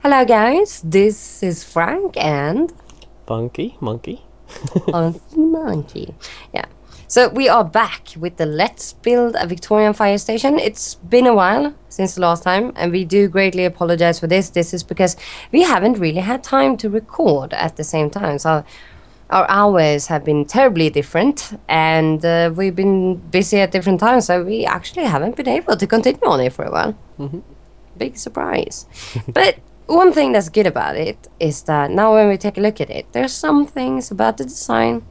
Hello, guys. This is Frank and Funky Monkey. Funky Monkey. Yeah. So we are back with the Let's Build a Victorian Fire Station. It's been a while since the last time, and we do greatly apologize for this. This is because we haven't really had time to record at the same time. So our hours have been terribly different, and we've been busy at different times, so we actually haven't been able to continue on it for a while. Big surprise. But one thing that's good about it is that now when we take a look at it, there's some things about the design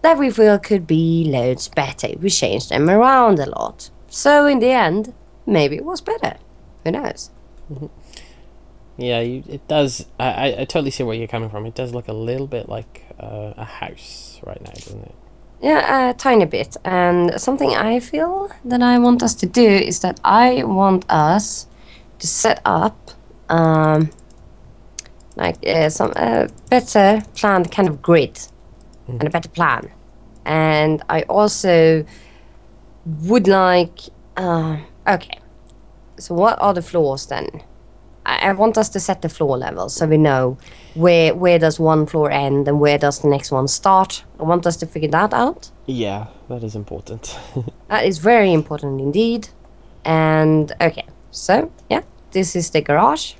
that we feel could be loads better if we change them around a lot. So in the end, maybe it was better. Who knows? Yeah, it does. I totally see where you're coming from. It does look a little bit like a house right now, doesn't it? Yeah, a tiny bit. And something I feel that I want us to do is that I want us to set up some better planned kind of grid and a better plan. And I also would like okay, so what are the floors then? I want us to set the floor levels so we know where does one floor end and where does the next one start. I want us to figure that out. Yeah, that is important. That is very important indeed. And okay, so yeah, this is the garage.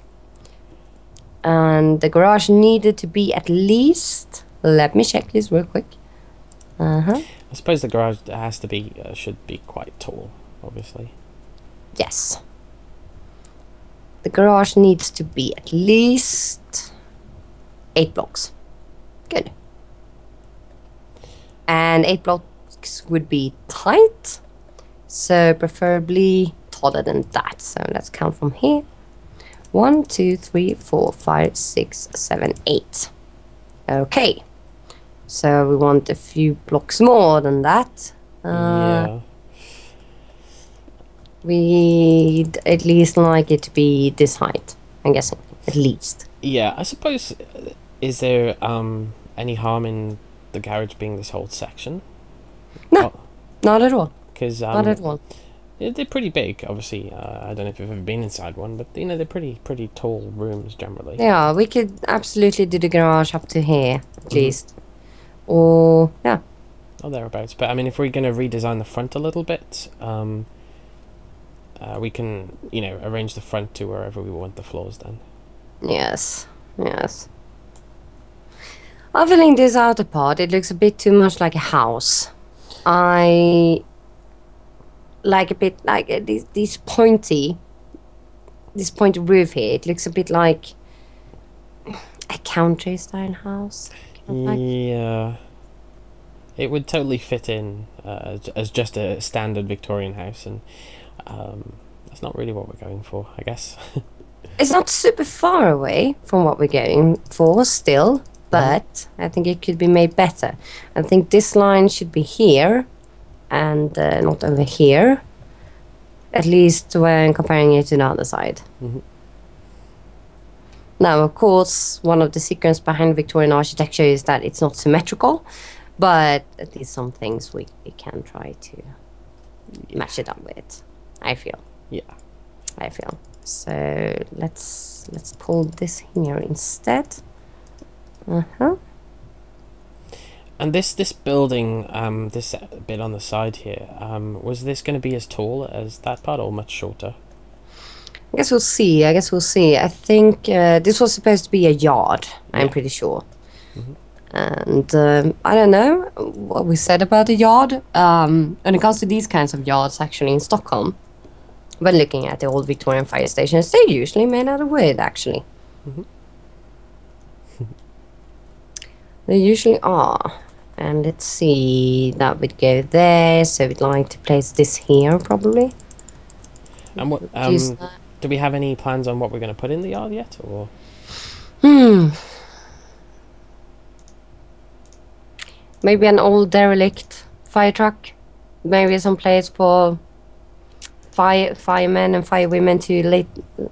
And the garage needed to be at least, let me check this real quick. I suppose the garage has to be should be quite tall, obviously. Yes. The garage needs to be at least 8 blocks. Good. And 8 blocks would be tight, so preferably taller than that. So let's count from here. 1, 2, 3, 4, 5, 6, 7, 8. Okay. So we want a few blocks more than that. Yeah. We'd at least like it to be this height, I'm guessing. At least. Yeah, I suppose. Is there any harm in the garage being this whole section? No, not at all. Because Not at all. they're pretty big. Obviously, I don't know if you've ever been inside one, but they're pretty tall rooms generally. Yeah, we could absolutely do the garage up to here, at least. Or, yeah. Or thereabouts. But I mean, if we're going to redesign the front a little bit, we can, arrange the front to wherever we want the floors then. Yes, yes. I'm feeling this outer part, it looks a bit too much like a house. I like a bit like this pointy roof here. It looks a bit like a country style house. Kind of like. Yeah. It would totally fit in as just a standard Victorian house, and that's not really what we're going for, I guess. It's not super far away from what we're going for still, but I think it could be made better. I think this line should be here and not over here, at least when comparing it to the other side. Now, of course, one of the secrets behind Victorian architecture is that it's not symmetrical, but at least some things we can try to match it up with, I feel. Yeah. I feel. So let's pull this here instead. And this building, this bit on the side here, was this going to be as tall as that part or much shorter? I guess we'll see. I think this was supposed to be a yard, I'm pretty sure. And I don't know what we said about the yard. When it comes to these kinds of yards, actually, in Stockholm, when looking at the old Victorian fire stations, they're usually made out of wood, actually. They usually are. And let's see, that would go there, so we'd like to place this here, probably. And what do we have any plans on what we're going to put in the yard yet, or? Maybe an old derelict fire truck. Maybe some place for firemen and firewomen to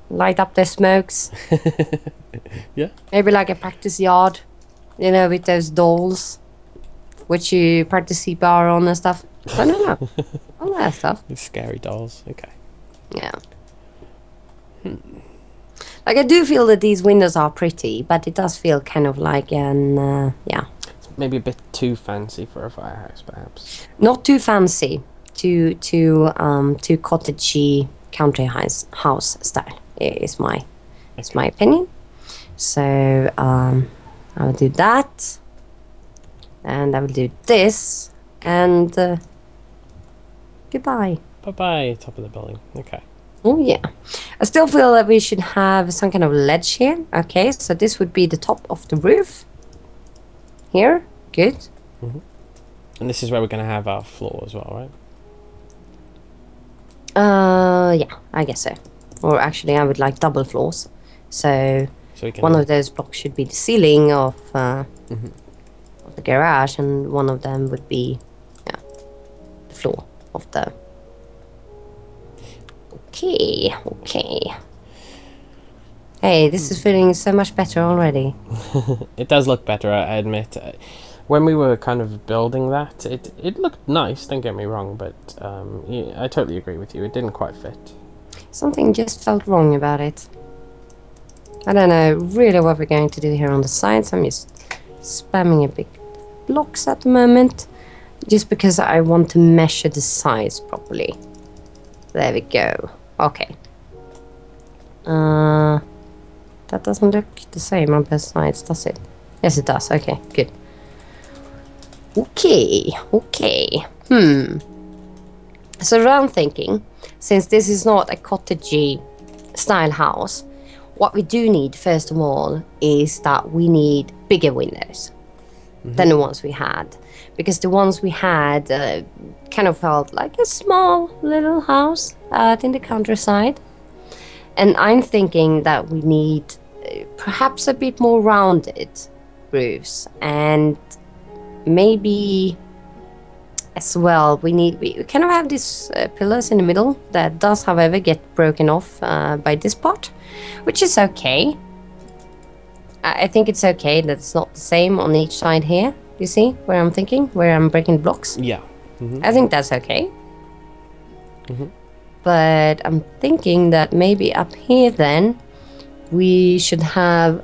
light up their smokes. Yeah. Maybe like a practice yard, with those dolls, which you practice CPR on and stuff. I don't know. All that stuff. Scary dolls. Okay. Yeah. Like, I do feel that these windows are pretty, but it does feel kind of like an, yeah. Maybe a bit too fancy for a firehouse, perhaps. Not too fancy, too cottagey country house style is my opinion. So I will do that, and I will do this, and goodbye. Bye bye, top of the building. Okay. Oh yeah, I still feel that we should have some kind of ledge here. Okay, so this would be the top of the roof. Here, good. And this is where we're going to have our floor as well, right? Yeah, I guess so. Or actually, I would like double floors. So So we can. one of those blocks should be the ceiling of the garage, and one of them would be, yeah, the floor of the. Okay, okay. Hey, this is feeling so much better already. It does look better, I admit. When we were kind of building that, it looked nice, don't get me wrong, but yeah, I totally agree with you. It didn't quite fit. Something just felt wrong about it. I don't know really what we're going to do here on the sides. I'm just spamming a big blocks at the moment, just because I want to measure the size properly. There we go. Okay. That doesn't look the same on both sides, does it? Yes, it does. Okay, good. Okay, okay. So I'm thinking, since this is not a cottagey style house, what we do need first of all is that we need bigger windows than the ones we had, because the ones we had kind of felt like a small little house out in the countryside. And I'm thinking that we need perhaps a bit more rounded roofs, and maybe as well we kind of have these pillars in the middle that does however get broken off by this part, which is okay. I think it's okay that it's not the same on each side here. You see where I'm thinking, where I'm breaking blocks? Yeah. I think that's okay. But I'm thinking that maybe up here then we should have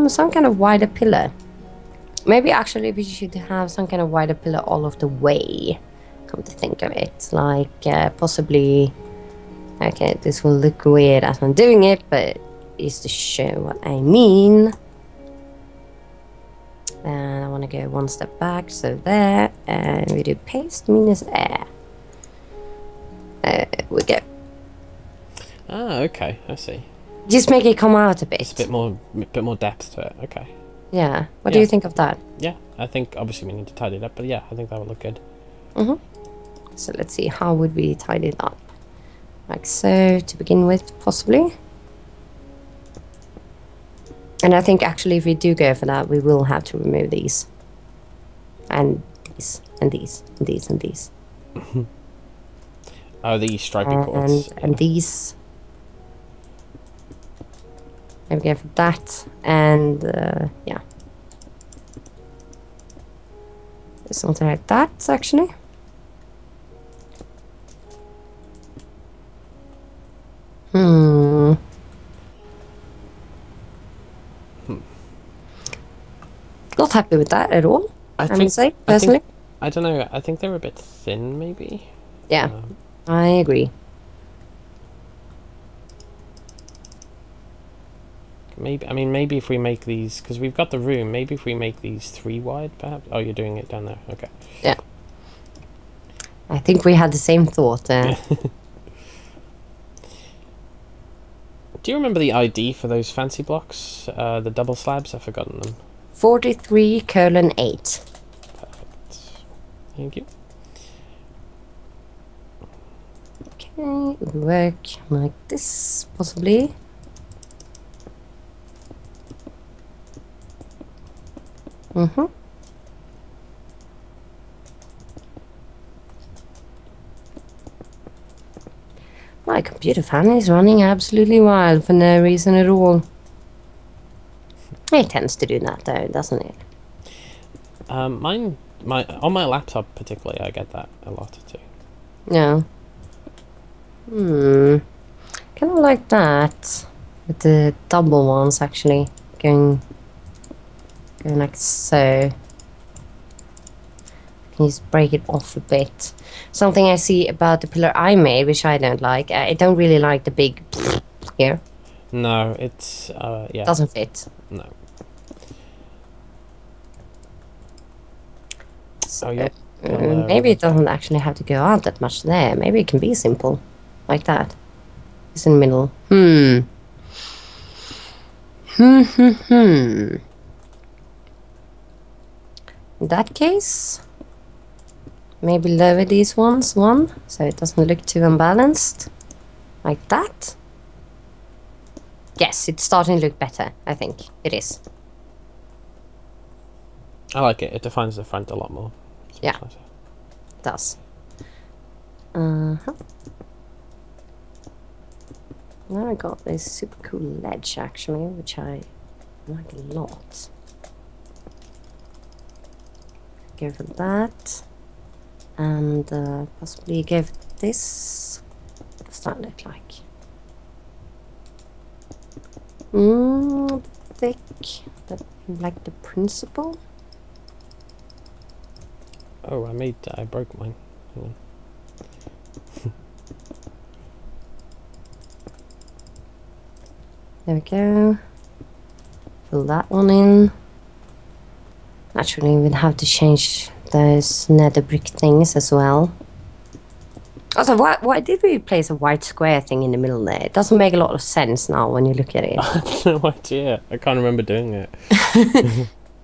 some kind of wider pillar. Maybe actually we should have some kind of wider pillar all of the way. Come to think of it, like possibly. Okay, this will look weird as I'm doing it, but it's to show what I mean. And I want to go one step back, so there, and we do paste minus air. We go. Ah, okay, I see. Just make it come out a It's bit. a bit more depth to it. Okay. Yeah. What do Yeah. you think of that? Yeah, I think obviously we need to tidy it up, but yeah, I think that would look good. So let's see, how would we tidy it up? Like so, to begin with, possibly. And I think actually if we do go for that, we will have to remove these. And these, and these, and these, and these. Oh, the stripy cords. And these. Maybe go for that, and yeah. Something like that, actually. Not happy with that at all. I would say, personally. I don't know. I think they're a bit thin, maybe. Yeah, I agree. Maybe, I mean, maybe if we make these, because we've got the room, maybe if we make these 3 wide, perhaps? Oh, you're doing it down there, okay. Yeah. I think we had the same thought there. Do you remember the ID for those fancy blocks? The double slabs? I've forgotten them. 43:8. Perfect. Thank you. Okay, it would work like this, possibly. My computer fan is running absolutely wild for no reason at all. It tends to do that though, doesn't it? On my laptop particularly, I get that a lot too. No. Kind of like that. with the double ones actually going like so. Can you just break it off a bit? Something I see about the pillar I made, which I don't like. I don't really like the big here. No, it's yeah. Doesn't fit. No. So, Oh, yep. maybe it doesn't actually have to go out that much there. Maybe it can be simple, like that. It's in the middle. In that case, maybe lower these ones one, so it doesn't look too unbalanced, like that. Yes, it's starting to look better. I think it is. I like it. It defines the front a lot more. It's Yeah. much nicer. It does. Now I got this super cool ledge actually, which I like a lot. Go for that. And possibly give this. What does that look like? Thick. Like the principle. Oh, I broke mine. Hang on. There we go. Fill that one in. Naturally, we'd have to change those nether brick things as well. Also, why did we place a white square thing in the middle there? It doesn't make a lot of sense now when you look at it. I have no idea. I can't remember doing it.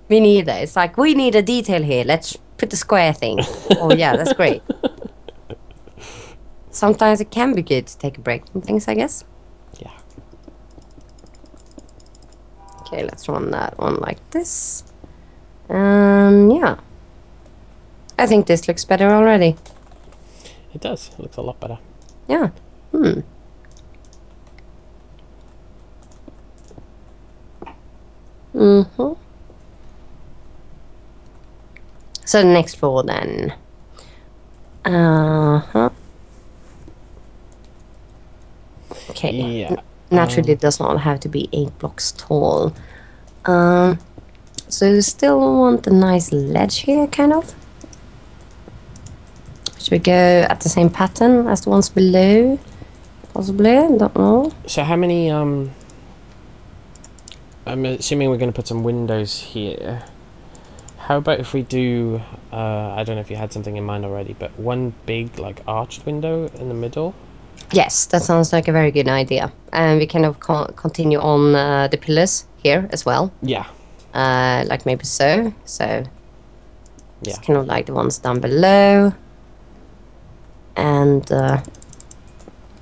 Me neither. It's like, we need a detail here. Let's put the square thing. Oh yeah, that's great. Sometimes it can be good to take a break from things, I guess. Yeah. Okay, let's run that one like this. Yeah. I think this looks better already. It does. It looks a lot better. Yeah. So the next floor then. Okay. Yeah. Naturally, it does not have to be 8 blocks tall. So you still want a nice ledge here, kind of. Should we go at the same pattern as the ones below? Possibly, don't know. So how many I'm assuming we're going to put some windows here. How about if we do I don't know if you had something in mind already, but one big like arched window in the middle? Yes, that sounds like a very good idea. And we kind of continue on the pillars here as well. Yeah. Like maybe so. So Yeah. it's kind of like the ones down below. And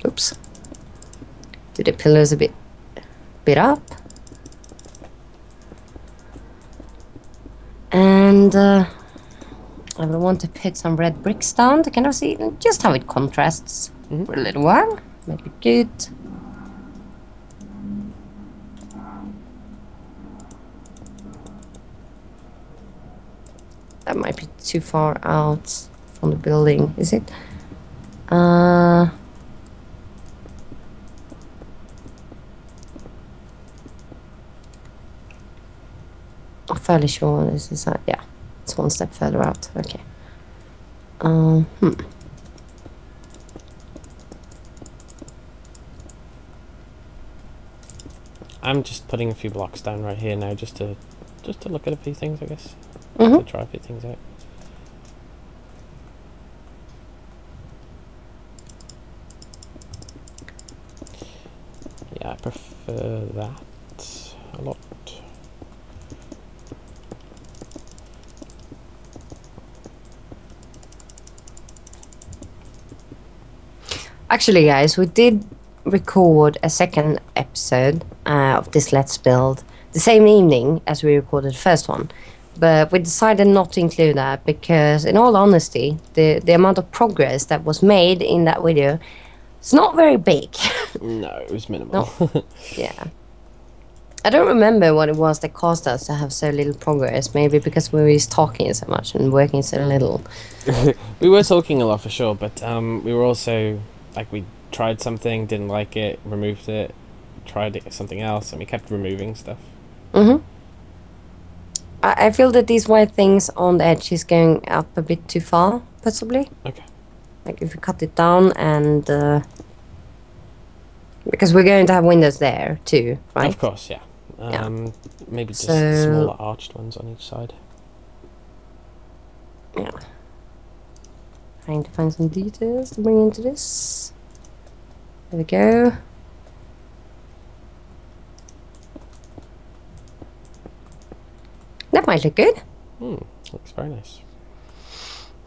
oops. Do the pillars a bit up. And I will want to put some red bricks down to kind of see just how it contrasts for a little while. Might be good. That might be too far out from the building, is it? I'm fairly sure this is yeah, it's one step further out. Okay. I'm just putting a few blocks down right here now just to look at a few things, I guess. To try a few things out. Yeah, I prefer that a lot. Actually, guys, we did record a second episode of this Let's Build the same evening as we recorded the first one. But we decided not to include that because, in all honesty, the amount of progress that was made in that video is not very big. No, it was minimal. No. Yeah. I don't remember what it was that caused us to have so little progress. Maybe because we were just talking so much and working so little. We were talking a lot for sure, but we were also, like, we tried something, didn't like it, removed it, tried something else, and we kept removing stuff. Mm-hmm. I feel that these white things on the edge is going up a bit too far, possibly. Okay. Like if you cut it down and... because we're going to have windows there too, right? Of course, yeah. Maybe just So- smaller arched ones on each side. Yeah. Trying to find some details to bring into this. There we go. That might look good. Looks very nice.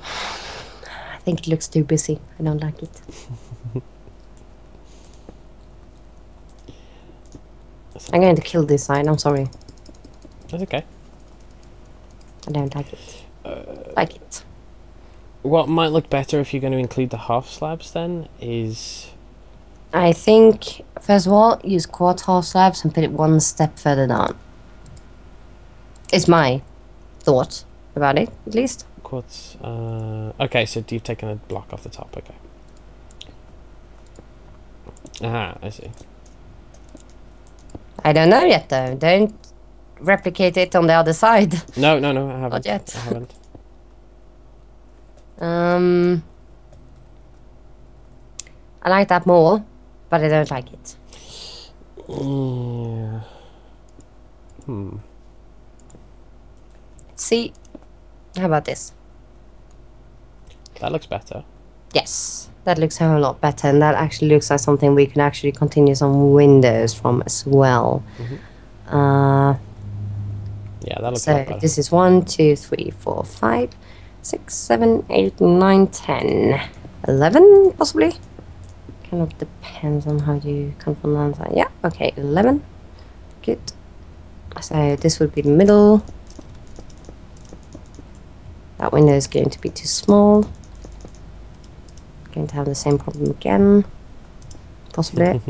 I think it looks too busy. I don't like it. I'm going to kill this side. I'm sorry. That's okay. I don't like it. Like it. What might look better if you're going to include the half slabs then is... I think, first of all, use quartz half slabs and put it one step further down. It's my thought about it, at least. quartz. Okay, so you've taken a block off the top. Okay. Aha, I see. I don't know yet, though. Don't replicate it on the other side. No, I haven't. Not yet. I haven't. I like that more, but I don't like it. Yeah. See? How about this? That looks better. Yes, that looks a whole lot better, and that actually looks like something we can actually continue some windows from as well. Yeah, that looks a lot So better. this is 1, 2, 3, 4, 5, 6, 7, 8, 9, 10, 11 possibly. Kind of depends on how you come from the other side. Yeah, okay, 11. Good. So this would be the middle. That window is going to be too small. Going to have the same problem again. Possibly.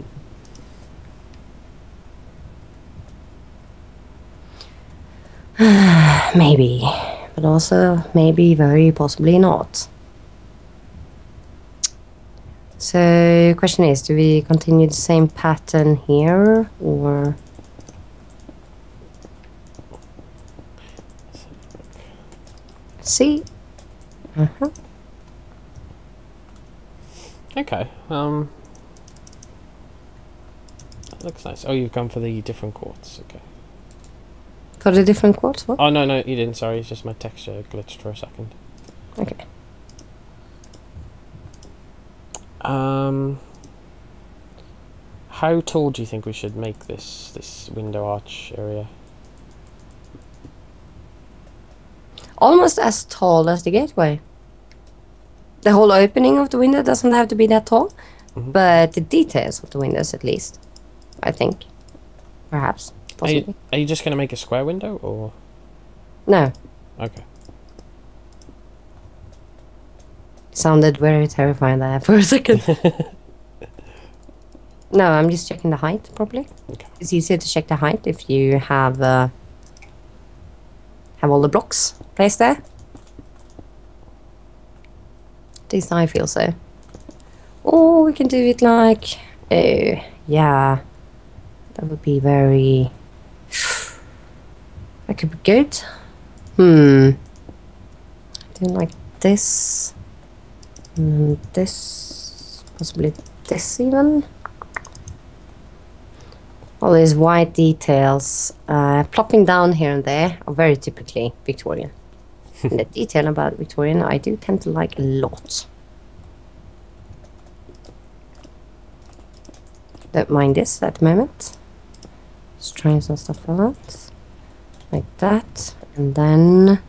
Maybe. But also, maybe very possibly not. So, question is, do we continue the same pattern here, or... See? Uh-huh. Okay. That looks nice. Oh, you've gone for the different quartz. Okay. For the different quartz, what? Oh, no, you didn't. Sorry, it's just my texture glitched for a second. Okay. How tall do you think we should make this window arch area? Almost as tall as the gateway. The whole opening of the window doesn't have to be that tall, but the details of the windows at least, I think. Perhaps. Possibly. Are you just going to make a square window, or...? No. Okay. Sounded very terrifying there for a second. No, I'm just checking the height properly. Okay. It's easier to check the height if you have all the blocks placed there. At least I feel so. Or we can do it like... Oh, yeah. That would be very... That could be good. Do like this. And this. Possibly this even. All these white details plopping down here and there are very typically Victorian. And the detail about Victorian I do tend to like a lot. Don't mind this at the moment. Just trying some stuff out. Like that. And then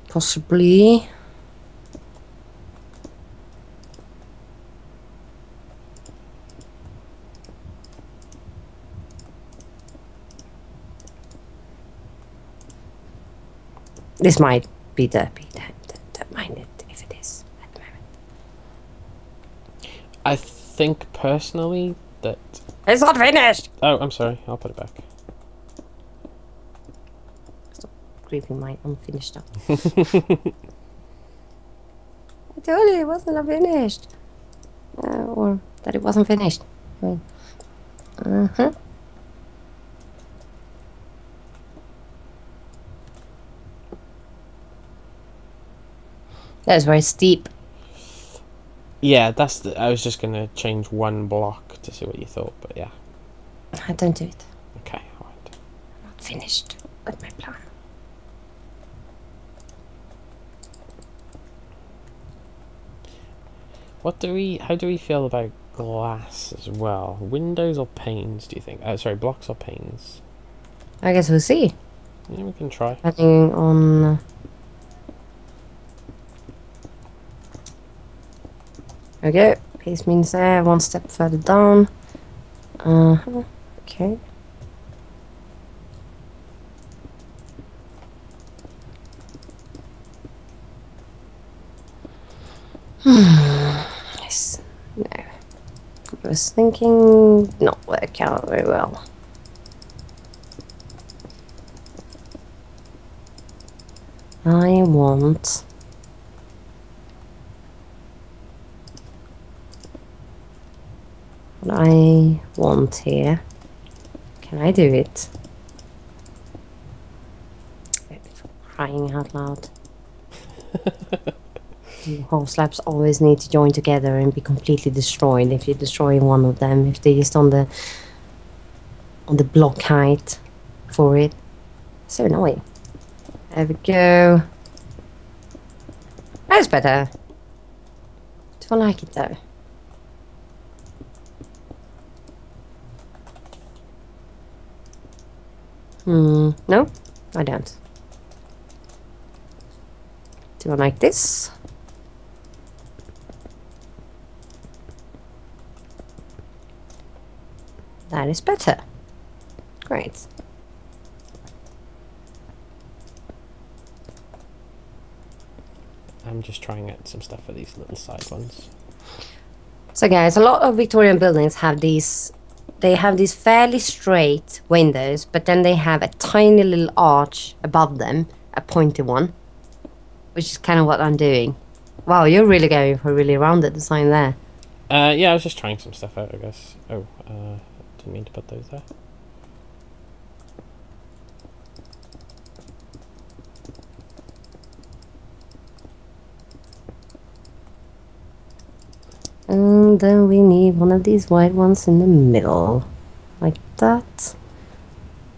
possibly this might be derpy. Don't mind it if it is at the moment. I think personally that... It's not finished! Oh, I'm sorry. I'll put it back. Stop creeping my unfinished stuff. I told you it wasn't finished. Or that it wasn't finished. Uh-huh. That's very steep. Yeah, that's the, I was just gonna change one block to see what you thought, but yeah. Don't do it. Okay, alright. Not finished with my plan. How do we feel about glass as well? Windows or panes, do you think? Sorry, blocks or panes? I guess we'll see. Yeah, we can try. Depending on... Okay, pace means there, one step further down. Uh-huh, okay. Yes, no. I was thinking not work out very well. I want... What I want here. Can I do it? For crying out loud. The whole slabs always need to join together and be completely destroyed if you destroy one of them. If they're just on the block height for it. So annoying. There we go. That's better. Do I like it though? No, I don't. Do I like this? That is better. Great. I'm just trying out some stuff for these little side ones. So guys, a lot of Victorian buildings have these... They have these fairly straight windows, but then they have a tiny little arch above them, a pointy one, which is kind of what I'm doing. Wow, you're really going for a really rounded design there. Yeah, I was just trying some stuff out, I guess. Oh, didn't mean to put those there. And then we need one of these white ones in the middle. Like that.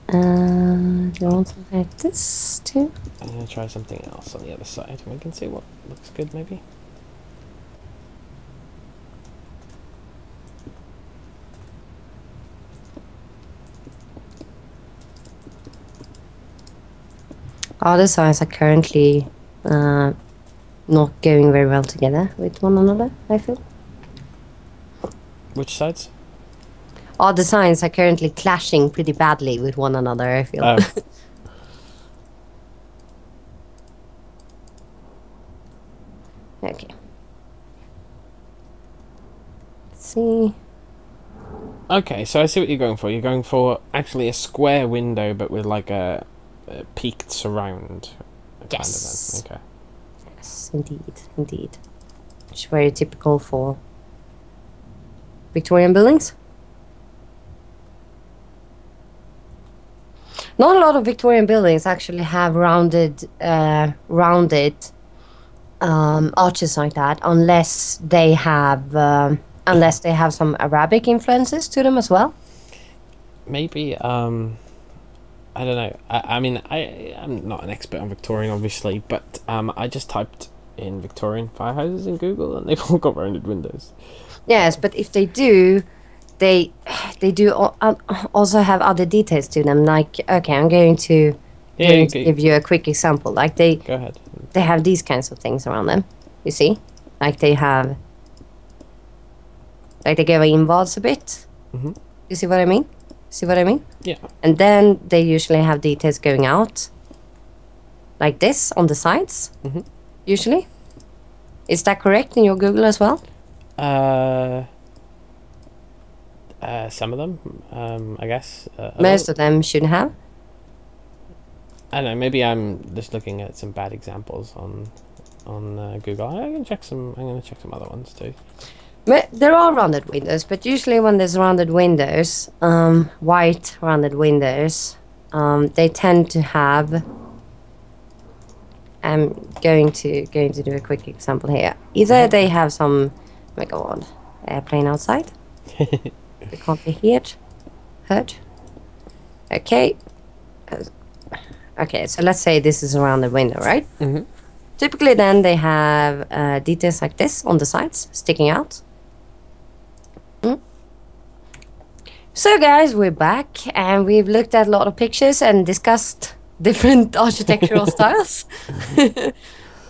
And you want something like this too? I'm going to try something else on the other side. We can see what looks good, maybe. Our designs are currently not going very well together with one another, I feel. Which sides? Our designs are currently clashing pretty badly with one another, I feel. Oh. Okay. Let's see. Okay, so I see what you're going for. You're going for actually a square window, but with like a peaked surround. Yes. Kind of. Okay. Yes, indeed, indeed. It's very typical for Victorian buildings. Not a lot of Victorian buildings actually have rounded arches like that, unless they have some Arabic influences to them as well. Maybe I don't know. I mean, I'm not an expert on Victorian, obviously, but I just typed in Victorian firehouses in Google, and they've all got rounded windows. Yes, but if they do, they do also have other details to them. Like, okay, I'm going to give you a quick example. Like Go ahead. They have these kinds of things around them. You see, like they have, like they go inwards a bit. Mm-hmm. You see what I mean? See what I mean? Yeah. And then they usually have details going out, like this on the sides. Mm-hmm. Usually, is that correct in your Google as well? Some of them, I guess. Most of them should have. I don't know. Maybe I'm just looking at some bad examples on Google. I'm gonna check some other ones too. There are rounded windows, but usually when there's rounded windows, white rounded windows, they tend to have. I'm going to do a quick example here. Either they have some, oh my god, airplane outside. They can't be heard. Okay. Okay, so let's say this is a rounded window, right? Mm-hmm. Typically, then they have details like this on the sides sticking out. So guys, we're back and we've looked at a lot of pictures and discussed different architectural styles.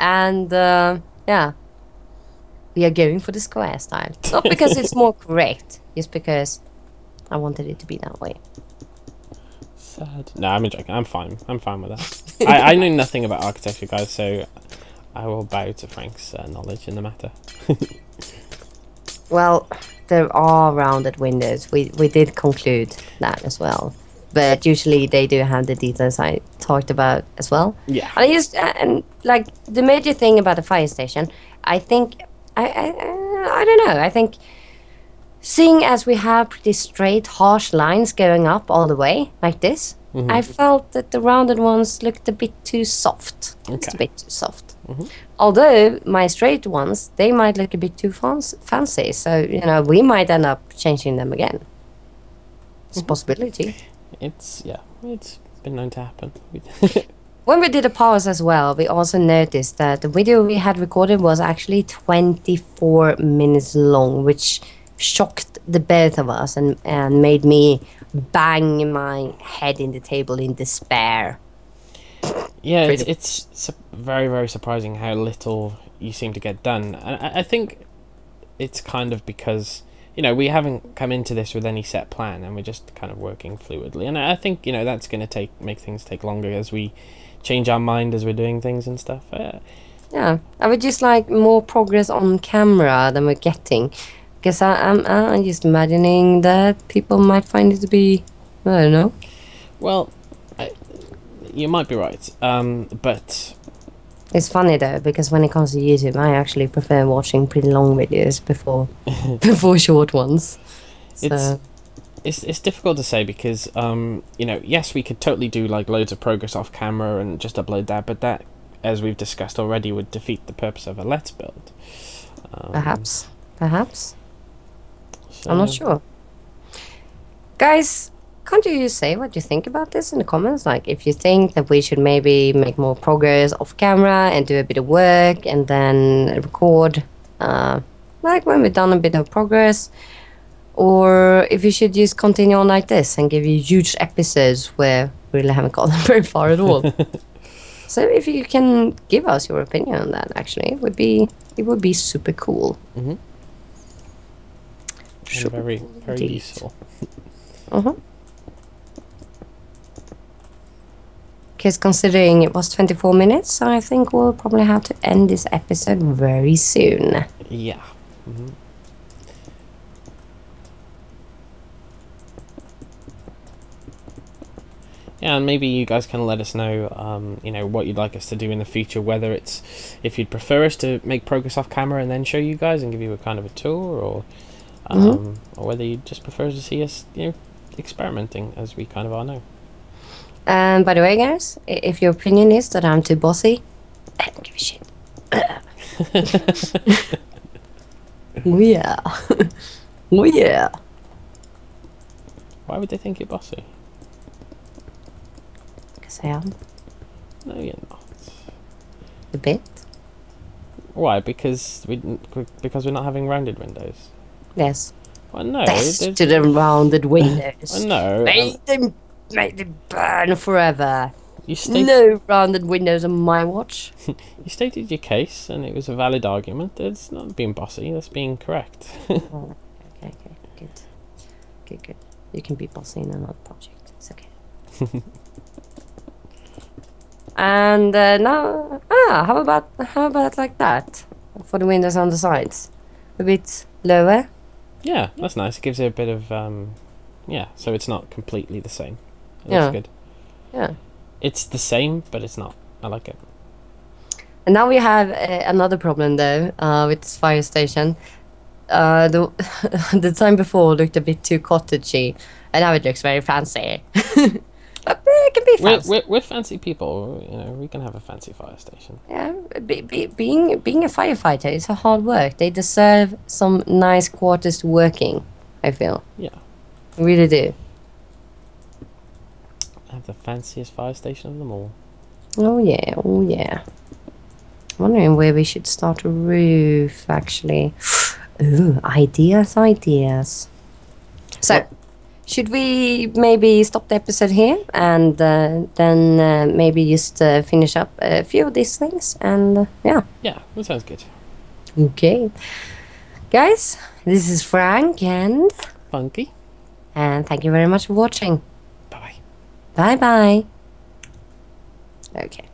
And yeah, we are going for the square style. Not because it's more correct, just because I wanted it to be that way. Sad. No, I'm joking. I'm fine. I'm fine with that. I know nothing about architecture, guys, so I will bow to Frank's knowledge in the matter. Well, there are rounded windows. We did conclude that as well. But usually they do have the details I talked about as well. Yeah. And I just and like the major thing about the fire station, I think I don't know. I think seeing as we have pretty straight, harsh lines going up all the way like this, I felt that the rounded ones looked a bit too soft. Okay. It's a bit too soft. Although my straight ones, they might look a bit too fancy. So, you know, we might end up changing them again. It's a possibility. It's been known to happen. When we did the powers as well, we also noticed that the video we had recorded was actually 24 minutes long, which shocked the both of us and made me bang my head in the table in despair. Yeah, it's very, very surprising how little you seem to get done. And I think it's kind of because, you know, we haven't come into this with any set plan and we're just kind of working fluidly. And I think, you know, that's going to make things take longer as we change our mind as we're doing things and stuff. Yeah, I would just like more progress on camera than we're getting. Because I'm just imagining that people might find it to be, I don't know. Well, you might be right, but... It's funny though, because when it comes to YouTube, I actually prefer watching pretty long videos before short ones. So. It's difficult to say because, you know, yes, we could totally do like loads of progress off camera and just upload that, but that, as we've discussed already, would defeat the purpose of a Let's Build. Perhaps. So... I'm not sure. Guys, can't you say what you think about this in the comments? Like, if you think that we should maybe make more progress off camera and do a bit of work and then record, like when we've done a bit of progress, or if you should just continue on like this and give you huge episodes where we really haven't gotten very far at all. So if you can give us your opinion on that, actually, it would be super cool. Sure. Very, very useful. Because considering it was 24 minutes, I think we'll probably have to end this episode very soon. Yeah. Yeah, and maybe you guys can let us know, you know, what you'd like us to do in the future, whether it's if you'd prefer us to make progress off camera and then show you guys and give you a kind of a tour, or whether you just prefer to see us, you know, experimenting as we kind of are now. And by the way, guys, if your opinion is that I'm too bossy, I don't give a shit. Oh yeah. Oh yeah. Why would they think you're bossy? Because I am. No, you're not. A bit. Why? Because we're not having rounded windows. Yes. Well, no. Best to the rounded windows. Well, no. Make them burn forever. You stated, no rounded windows on my watch. You stated your case, and it was a valid argument. It's not being bossy. That's being correct. Oh, okay, good. You can be bossy in another project. It's okay. And now, how about like that for the windows on the sides, a bit lower. Yeah, that's nice. It gives it a bit of yeah. So it's not completely the same. It Yeah. looks good. Yeah. It's the same, but it's not. I like it. And now we have another problem though with this fire station. the the time before looked a bit too cottagey, and now it looks very fancy. But it can be fancy. We're fancy people, you know. We can have a fancy fire station. Yeah, being a firefighter is a hard work. They deserve some nice quarters to work in, I feel. Yeah. Really do. Have the fanciest fire station of them all. Oh yeah, oh yeah. Wondering where we should start a roof, actually. Ooh, ideas. So, Well, should we maybe stop the episode here and then maybe just finish up a few of these things? And yeah. yeah, that sounds good. Okay. Guys, this is Frank and Funky. thank you very much for watching. Bye bye. Bye bye. Okay.